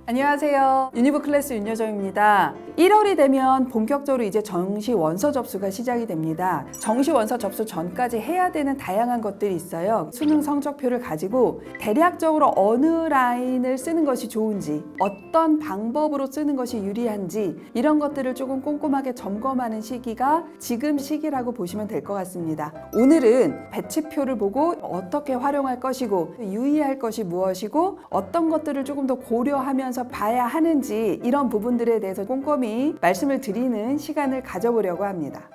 안녕하세요. 유니브 클래스 윤여정입니다. 1월이 되면 본격적으로 이제 정시 원서 접수가 시작이 됩니다. 정시 원서 접수 전까지 해야 되는 다양한 것들이 있어요. 수능 성적표를 가지고 대략적으로 어느 라인을 쓰는 것이 좋은지, 어떤 방법으로 쓰는 것이 유리한지 이런 것들을 조금 꼼꼼하게 점검하는 시기가 지금 시기라고 보시면 될 것 같습니다. 오늘은 배치표를 보고 어떻게 활용할 것이고 유의할 것이 무엇이고 어떤 것들을 조금 더 고려하면서 봐야 하는지 이런 부분들에 대해서 꼼꼼히 말씀을 드리는 시간을 가져보려고 합니다.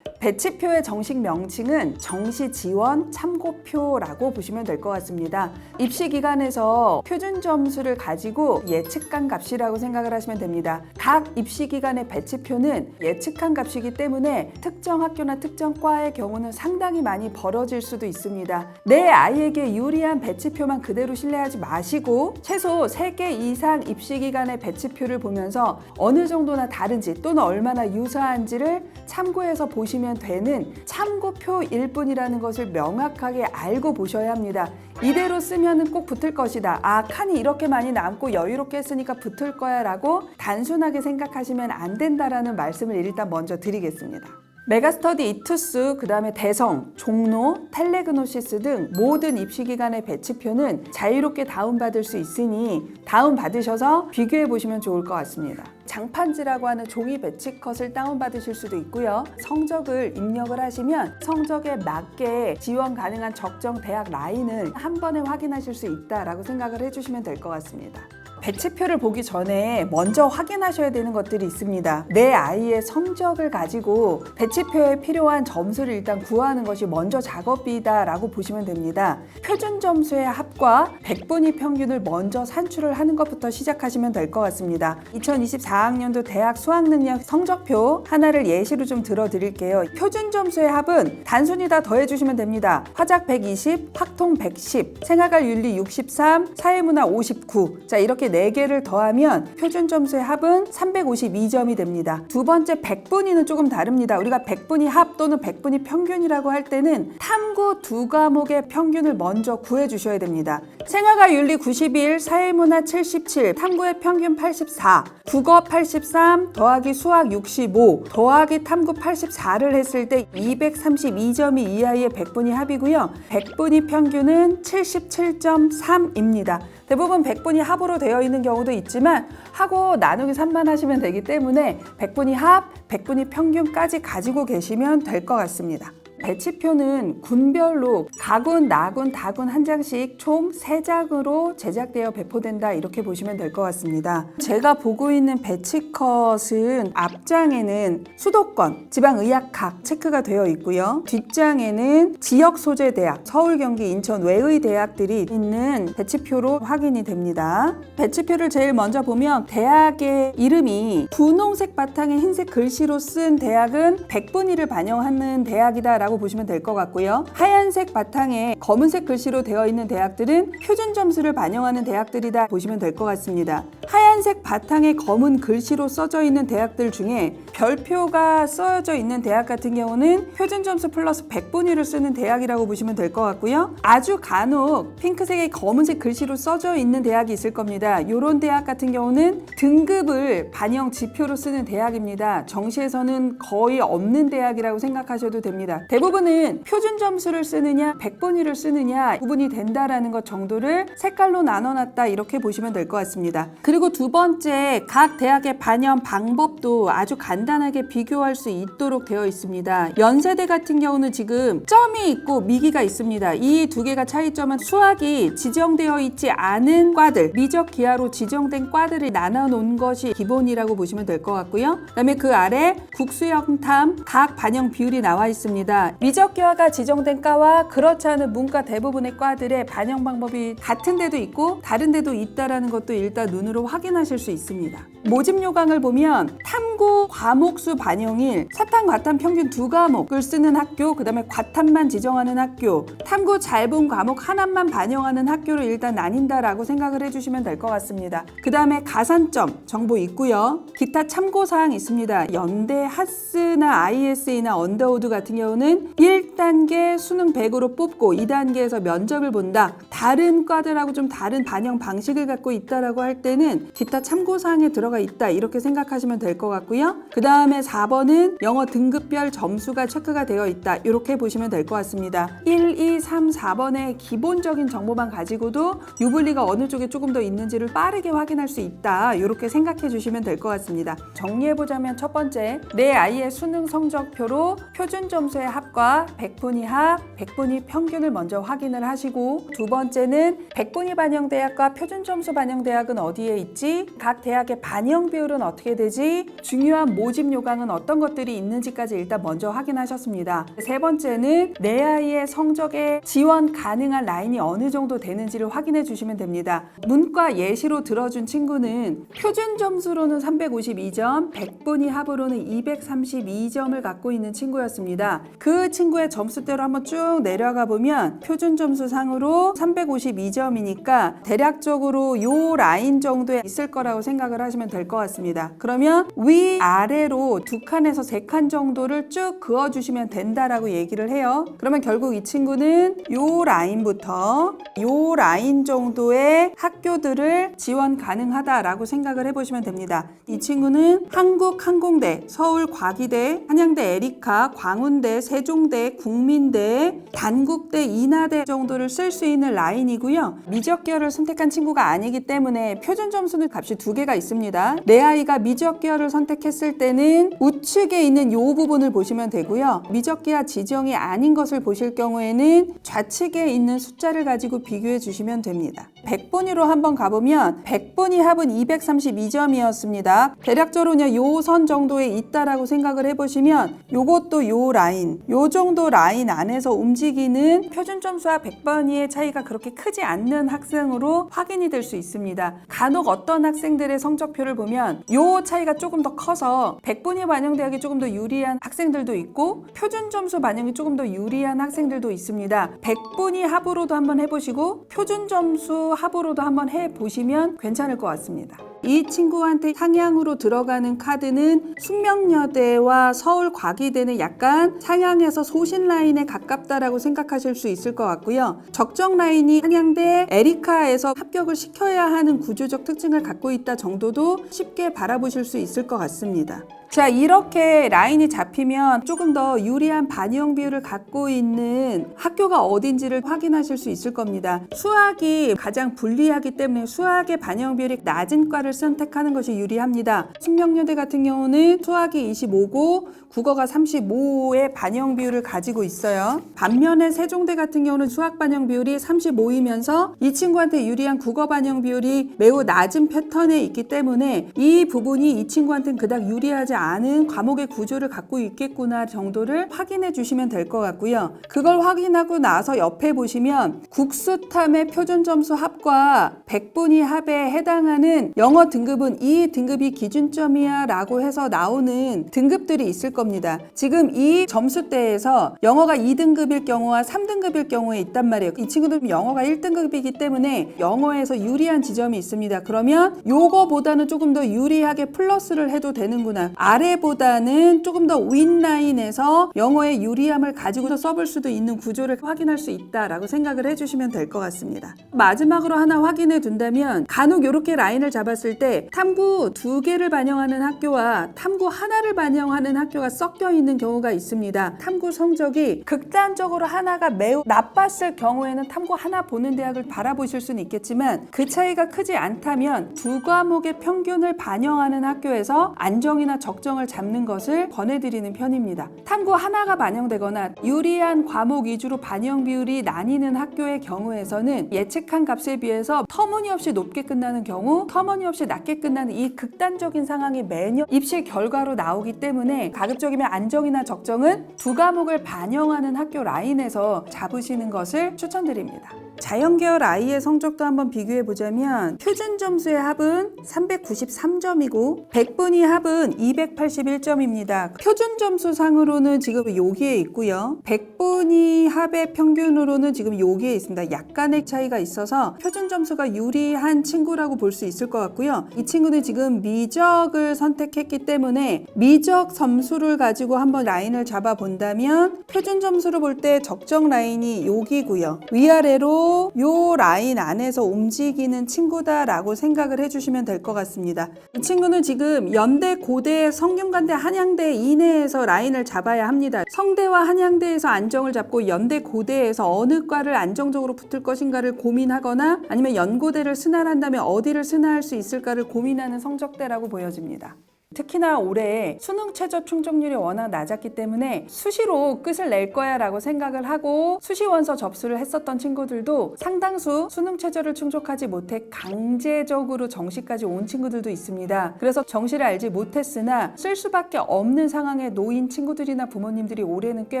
배치표의 정식 명칭은 정시지원 참고표라고 보시면 될 것 같습니다. 입시기관에서 표준점수를 가지고 예측한 값이라고 생각을 하시면 됩니다. 각 입시기관의 배치표는 예측한 값이기 때문에 특정 학교나 특정 과의 경우는 상당히 많이 벌어질 수도 있습니다. 내 아이에게 유리한 배치표만 그대로 신뢰하지 마시고 최소 3개 이상 입시기관의 배치표를 보면서 어느 정도나 다른지 또는 얼마나 유사한지를 참고해서 보시면 되는 참고표일 뿐이라는 것을 명확하게 알고 보셔야 합니다. 이대로 쓰면 꼭 붙을 것이다. 칸이 이렇게 많이 남고 여유롭게 했으니까 붙을 거야 라고 단순하게 생각하시면 안 된다라는 말씀을 일단 먼저 드리겠습니다. 메가스터디 이투스, 그 다음에 대성, 종로, 텔레그노시스 등 모든 입시기관의 배치표는 자유롭게 다운받을 수 있으니 다운받으셔서 비교해 보시면 좋을 것 같습니다. 장판지라고 하는 종이 배치컷을 다운받으실 수도 있고요. 성적을 입력을 하시면 성적에 맞게 지원 가능한 적정 대학 라인을 한 번에 확인하실 수 있다라고 생각을 해주시면 될 것 같습니다. 배치표를 보기 전에 먼저 확인하셔야 되는 것들이 있습니다. 내 아이의 성적을 가지고 배치표에 필요한 점수를 일단 구하는 것이 먼저 작업이다라고 보시면 됩니다. 표준 점수의 합과 백분위 평균을 먼저 산출을 하는 것부터 시작하시면 될 것 같습니다. 2024학년도 대학 수학능력 성적표 하나를 예시로 좀 들어드릴게요. 표준 점수의 합은 단순히 다 더해주시면 됩니다. 화작 120, 확통 110, 생활과 윤리 63, 사회문화 59. 자, 이렇게 4개를 더하면 표준 점수의 합은 352점이 됩니다. 두 번째 백분위는 조금 다릅니다. 우리가 백분위 합 또는 백분위 평균이라고 할 때는 탐구 2과목의 평균을 먼저 구해 주셔야 됩니다. 생활과 윤리 91, 사회문화 77, 탐구의 평균 84, 국어 83, 더하기 수학 65, 더하기 탐구 84를 했을 때 232점이 이 아이의 백분위 합이고요. 백분위 평균은 77.3입니다. 대부분 백분위 합으로 되어 있는 경우도 있지만 하고 나누기 3만 하시면 되기 때문에 백분위 합, 백분위 평균까지 가지고 계시면 될 것 같습니다. 배치표는 군별로 가군, 나군, 다군 한 장씩 총 3장으로 제작되어 배포된다 이렇게 보시면 될 것 같습니다. 제가 보고 있는 배치컷은 앞장에는 수도권, 지방의학학 체크가 되어 있고요. 뒷장에는 지역 소재 대학, 서울, 경기, 인천 외의 대학들이 있는 배치표로 확인이 됩니다. 배치표를 제일 먼저 보면 대학의 이름이 분홍색 바탕에 흰색 글씨로 쓴 대학은 백분위를 반영하는 대학이다라고 보시면 될 것 같고요. 하얀색 바탕에 검은색 글씨로 되어 있는 대학들은 표준 점수를 반영하는 대학들이다 보시면 될 것 같습니다. 하얀색 바탕에 검은 글씨로 써져 있는 대학들 중에 별표가 써져 있는 대학 같은 경우는 표준 점수 플러스 백분위를 쓰는 대학이라고 보시면 될 것 같고요. 아주 간혹 핑크색의 검은색 글씨로 써져 있는 대학이 있을 겁니다. 이런 대학 같은 경우는 등급을 반영 지표로 쓰는 대학입니다. 정시에서는 거의 없는 대학이라고 생각하셔도 됩니다. 대부분은 표준 점수를 쓰느냐 백분위를 쓰느냐 구분이 된다라는 것 정도를 색깔로 나눠놨다 이렇게 보시면 될 것 같습니다. 그리고 두 번째, 각 대학의 반영 방법도 아주 간단하게 비교할 수 있도록 되어 있습니다. 연세대 같은 경우는 지금 점이 있고 미기가 있습니다. 이 두 개가 차이점은 수학이 지정되어 있지 않은 과들, 미적 기하로 지정된 과들을 나눠 놓은 것이 기본이라고 보시면 될 것 같고요. 그다음에 그 아래 국수영탐 각 반영 비율이 나와 있습니다. 미적 기하가 지정된 과와 그렇지 않은 문과 대부분의 과들의 반영 방법이 같은 데도 있고 다른 데도 있다라는 것도 일단 눈으로 확인하실 수 있습니다. 모집 요강을 보면 탐구 과목수 반영일, 사탐, 과탐 평균 2과목을 쓰는 학교, 그 다음에 과탐만 지정하는 학교, 탐구 짧은 과목 하나만 반영하는 학교로 일단 나뉜다라고 생각을 해주시면 될 것 같습니다. 그 다음에 가산점 정보 있고요. 기타 참고사항 있습니다. 연대, 하스나 ISE나 언더우드 같은 경우는 친구는 1단계 수능 100으로 뽑고 2단계에서 면접을 본다. 다른 과들하고 좀 다른 반영 방식을 갖고 있다라고 할 때는 기타 참고사항에 들어가 있다. 이렇게 생각하시면 될 것 같고요. 그 다음에 4번은 영어 등급별 점수가 체크가 되어 있다. 이렇게 보시면 될 것 같습니다. 1, 2, 3, 4번의 기본적인 정보만 가지고도 유불리가 어느 쪽에 조금 더 있는지를 빠르게 확인할 수 있다. 이렇게 생각해 주시면 될 것 같습니다. 정리해보자면 첫 번째, 내 아이의 수능 성적표로 표준 점수의 합과 100분위 합, 100분위 평균을 먼저 확인을 하시고, 두 번째는 100분위 반영 대학과 표준 점수 반영 대학은 어디에 있지? 각 대학의 반영 비율은 어떻게 되지? 중요한 모집 요강은 어떤 것들이 있는지까지 일단 먼저 확인하셨습니다. 세 번째는 내 아이의 성적에 지원 가능한 라인이 어느 정도 되는지를 확인해 주시면 됩니다. 문과 예시로 들어준 친구는 표준 점수로는 352점, 100분위 합으로는 232점을 갖고 있는 친구였습니다. 그 친구의 점수대로 한번 쭉 내려가 보면 표준 점수 상으로 352점이니까 대략적으로 요 라인 정도에 있을 거라고 생각을 하시면 될 것 같습니다. 그러면 위아래로 2칸에서 3칸 정도를 쭉 그어주시면 된다라고 얘기를 해요. 그러면 결국 이 친구는 요 라인부터 요 라인 정도의 학교들을 지원 가능하다라고 생각을 해보시면 됩니다. 이 친구는 한국항공대, 서울과기대, 한양대 에리카, 광운대, 세종대, 국민대, 단국대, 인하대 정도를 쓸 수 있는 라인이고요. 미적계열을 선택한 친구가 아니기 때문에 표준 점수는 값이 2개가 있습니다. 내 아이가 미적계열을 선택했을 때는 우측에 있는 요 부분을 보시면 되고요. 미적계열 지정이 아닌 것을 보실 경우에는 좌측에 있는 숫자를 가지고 비교해 주시면 됩니다. 100분위로 한번 가보면 100분위 합은 232점이었습니다. 대략적으로는 요 선 정도에 있다라고 생각을 해보시면 요것도 요 라인, 요 정도 라인 안에서 움직이는 표준 점수와 100분위의 차이가 그렇게 크지 않는 학생으로 확인이 될 수 있습니다. 간혹 어떤 학생들의 성적표를 보면 요 차이가 조금 더 커서 100분위 반영 대학이 조금 더 유리한 학생들도 있고 표준 점수 반영이 조금 더 유리한 학생들도 있습니다. 100분위 합으로도 한번 해보시고 표준 점수 합으로도 한번 해보시면 괜찮을 것 같습니다. 이 친구한테 상향으로 들어가는 카드는 숙명여대와 서울과기대는 약간 상향에서 소신 라인에 가깝다라고 생각하실 수 있을 것 같고요. 적정 라인이 한양대 에리카에서 합격을 시켜야 하는 구조적 특징을 갖고 있다 정도도 쉽게 바라보실 수 있을 것 같습니다. 자, 이렇게 라인이 잡히면 조금 더 유리한 반영 비율을 갖고 있는 학교가 어딘지를 확인하실 수 있을 겁니다. 수학이 가장 불리하기 때문에 수학의 반영 비율이 낮은 과를 선택하는 것이 유리합니다. 숙명여대 같은 경우는 수학이 25고 국어가 35의 반영 비율을 가지고 있어요. 반면에 세종대 같은 경우는 수학 반영 비율이 35이면서 이 친구한테 유리한 국어 반영 비율이 매우 낮은 패턴에 있기 때문에 이 부분이 이 친구한테는 그닥 유리하지 않은 과목의 구조를 갖고 있겠구나 정도를 확인해 주시면 될 것 같고요. 그걸 확인하고 나서 옆에 보시면 국수탐의 표준 점수 합과 100분위 합에 해당하는 영어 등급은 이 등급이 기준점이야 라고 해서 나오는 등급들이 있을 겁니다. 지금 이 점수대에서 영어가 2등급일 경우와 3등급일 경우에 있단 말이에요. 이 친구들은 영어가 1등급이기 때문에 영어에서 유리한 지점이 있습니다. 그러면 요거보다는 조금 더 유리하게 플러스를 해도 되는구나. 아래보다는 조금 더 윗라인에서 영어의 유리함을 가지고 써볼 수도 있는 구조를 확인할 수 있다라고 생각을 해주시면 될 것 같습니다. 마지막으로 하나 확인해 둔다면 간혹 이렇게 라인을 잡았을 때 탐구 2개를 반영하는 학교와 탐구 하나를 반영하는 학교가 섞여 있는 경우가 있습니다. 탐구 성적이 극단적으로 하나가 매우 나빴을 경우에는 탐구 하나 보는 대학을 바라보실 수는 있겠지만 그 차이가 크지 않다면 2과목의 평균을 반영하는 학교에서 안정이나 적정을 잡는 것을 권해드리는 편입니다. 탐구 하나가 반영되거나 유리한 과목 위주로 반영 비율이 나뉘는 학교의 경우에서는 예측한 값에 비해서 터무니없이 높게 끝나는 경우, 터무니없이 낮게 끝나는 이 극단적인 상황이 매년 입시 결과로 나오기 때문에 가급적이면 안정이나 적정은 2과목을 반영하는 학교 라인에서 잡으시는 것을 추천드립니다. 자연계열 아이의 성적도 한번 비교해 보자면 표준 점수의 합은 393점이고 백분위 합은 281점입니다. 표준 점수 상으로는 지금 여기에 있고요. 백분위 합의 평균으로는 지금 여기에 있습니다. 약간의 차이가 있어서 표준 점수가 유리한 친구라고 볼 수 있을 것 같고요. 이 친구는 지금 미적을 선택했기 때문에 미적 점수를 가지고 한번 라인을 잡아 본다면 표준 점수로 볼 때 적정 라인이 여기고요. 위아래로 요 라인 안에서 움직이는 친구다라고 생각을 해주시면 될 것 같습니다. 이 친구는 지금 연대, 고대, 성균관대, 한양대 이내에서 라인을 잡아야 합니다. 성대와 한양대에서 안정을 잡고 연대, 고대에서 어느 과를 안정적으로 붙을 것인가를 고민하거나 아니면 연고대를 순환한다면 어디를 순환할 수 있을까를 고민하는 성적대라고 보여집니다. 특히나 올해 수능 최저 충족률이 워낙 낮았기 때문에 수시로 끝을 낼 거야 라고 생각을 하고 수시 원서 접수를 했었던 친구들도 상당수 수능 최저를 충족하지 못해 강제적으로 정시까지 온 친구들도 있습니다. 그래서 정시를 알지 못했으나 쓸 수밖에 없는 상황에 놓인 친구들이나 부모님들이 올해는 꽤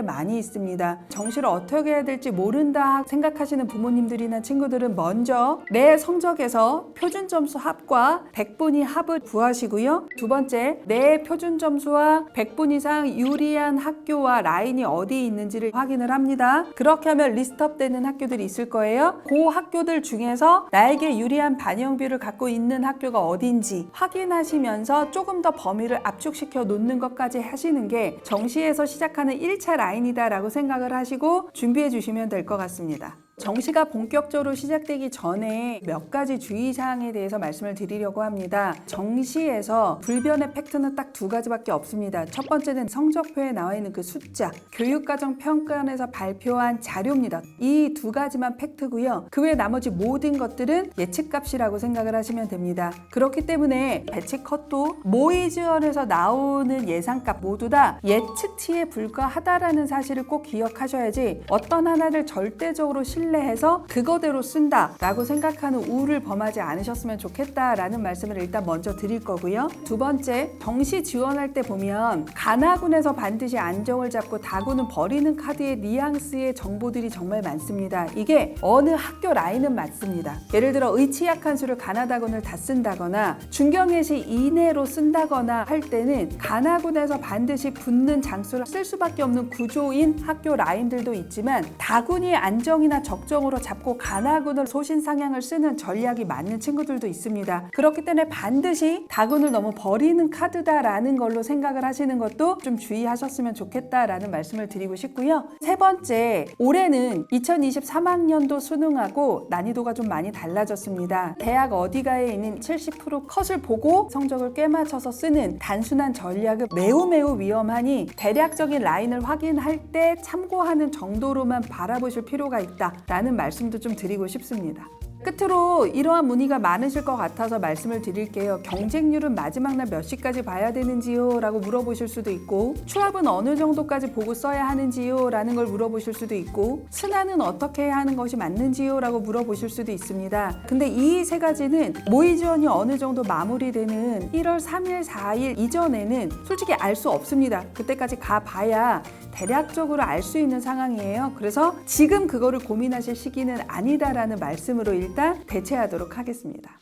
많이 있습니다. 정시를 어떻게 해야 될지 모른다 생각하시는 부모님들이나 친구들은 먼저 내 성적에서 표준 점수 합과 백분위 합을 구하시고요. 두 번째, 내 표준 점수와 100분 이상 유리한 학교와 라인이 어디에 있는지를 확인을 합니다. 그렇게 하면 리스트업 되는 학교들이 있을 거예요. 그 학교들 중에서 나에게 유리한 반영비를 갖고 있는 학교가 어딘지 확인하시면서 조금 더 범위를 압축시켜 놓는 것까지 하시는 게 정시에서 시작하는 1차 라인이다 라고 생각을 하시고 준비해 주시면 될 것 같습니다. 정시가 본격적으로 시작되기 전에 몇 가지 주의사항에 대해서 말씀을 드리려고 합니다. 정시에서 불변의 팩트는 딱 두 가지밖에 없습니다. 첫 번째는 성적표에 나와 있는 그 숫자, 교육과정평가원에서 발표한 자료입니다. 이 두 가지만 팩트고요. 그 외 나머지 모든 것들은 예측값이라고 생각을 하시면 됩니다. 그렇기 때문에 배치 컷도 모의 지원에서 나오는 예상값 모두 다 예측치에 불과하다라는 사실을 꼭 기억하셔야지 어떤 하나를 절대적으로 신뢰해서 그거대로 쓴다라고 생각하는 우를 범하지 않으셨으면 좋겠다라는 말씀을 일단 먼저 드릴 거고요. 두 번째, 정시 지원할 때 보면 가나군에서 반드시 안정을 잡고 다군은 버리는 카드의 뉘앙스의 정보들이 정말 많습니다. 이게 어느 학교 라인은 맞습니다. 예를 들어 의치약한 수를 가나다군을 다 쓴다거나 중경예시 이내로 쓴다거나 할 때는 가나군에서 반드시 붙는 장수를 쓸 수밖에 없는 구조인 학교 라인들도 있지만 다군이 안정이나 적정으로 잡고 가나군을 소신상향을 쓰는 전략이 맞는 친구들도 있습니다. 그렇기 때문에 반드시 다군을 너무 버리는 카드다라는 걸로 생각을 하시는 것도 좀 주의하셨으면 좋겠다라는 말씀을 드리고 싶고요. 세 번째, 올해는 2023학년도 수능하고 난이도가 좀 많이 달라졌습니다. 대학 어디가에 있는 70% 컷을 보고 성적을 꿰맞춰서 쓰는 단순한 전략은 매우 위험하니 대략적인 라인을 확인할 때 참고하는 정도로만 바라보실 필요가 있다 라는 말씀도 좀 드리고 싶습니다. 끝으로 이러한 문의가 많으실 것 같아서 말씀을 드릴게요. 경쟁률은 마지막 날 몇 시까지 봐야 되는지요? 라고 물어보실 수도 있고 추합은 어느 정도까지 보고 써야 하는지요? 라는 걸 물어보실 수도 있고 순환은 어떻게 해야 하는 것이 맞는지요? 라고 물어보실 수도 있습니다. 근데 이 세 가지는 모의 지원이 어느 정도 마무리되는 1월 3일, 4일 이전에는 솔직히 알 수 없습니다. 그때까지 가봐야 대략적으로 알 수 있는 상황이에요. 그래서 지금 그거를 고민하실 시기는 아니다라는 말씀으로 일단 대체하도록 하겠습니다.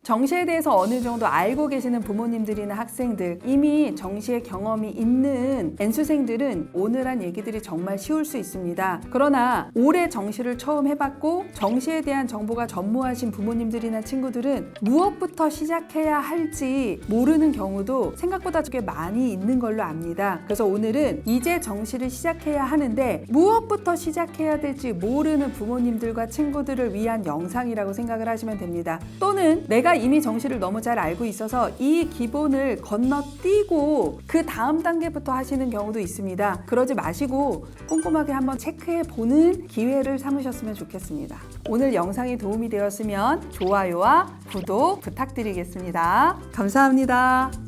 정시에 대해서 어느 정도 알고 계시는 부모님들이나 학생들, 이미 정시의 경험이 있는 N수생들은 오늘 한 얘기들이 정말 쉬울 수 있습니다. 그러나 올해 정시를 처음 해봤고 정시에 대한 정보가 전무하신 부모님들이나 친구들은 무엇부터 시작해야 할지 모르는 경우도 생각보다 꽤 많이 있는 걸로 압니다. 그래서 오늘은 이제 정시를 시작해야 하는데 무엇부터 시작해야 될지 모르는 부모님들과 친구들을 위한 영상이라고 생각을 하시면 됩니다. 또는 내가 이미 정시를 너무 잘 알고 있어서 이 기본을 건너뛰고 그 다음 단계부터 하시는 경우도 있습니다. 그러지 마시고 꼼꼼하게 한번 체크해 보는 기회를 삼으셨으면 좋겠습니다. 오늘 영상이 도움이 되었으면 좋아요와 구독 부탁드리겠습니다. 감사합니다.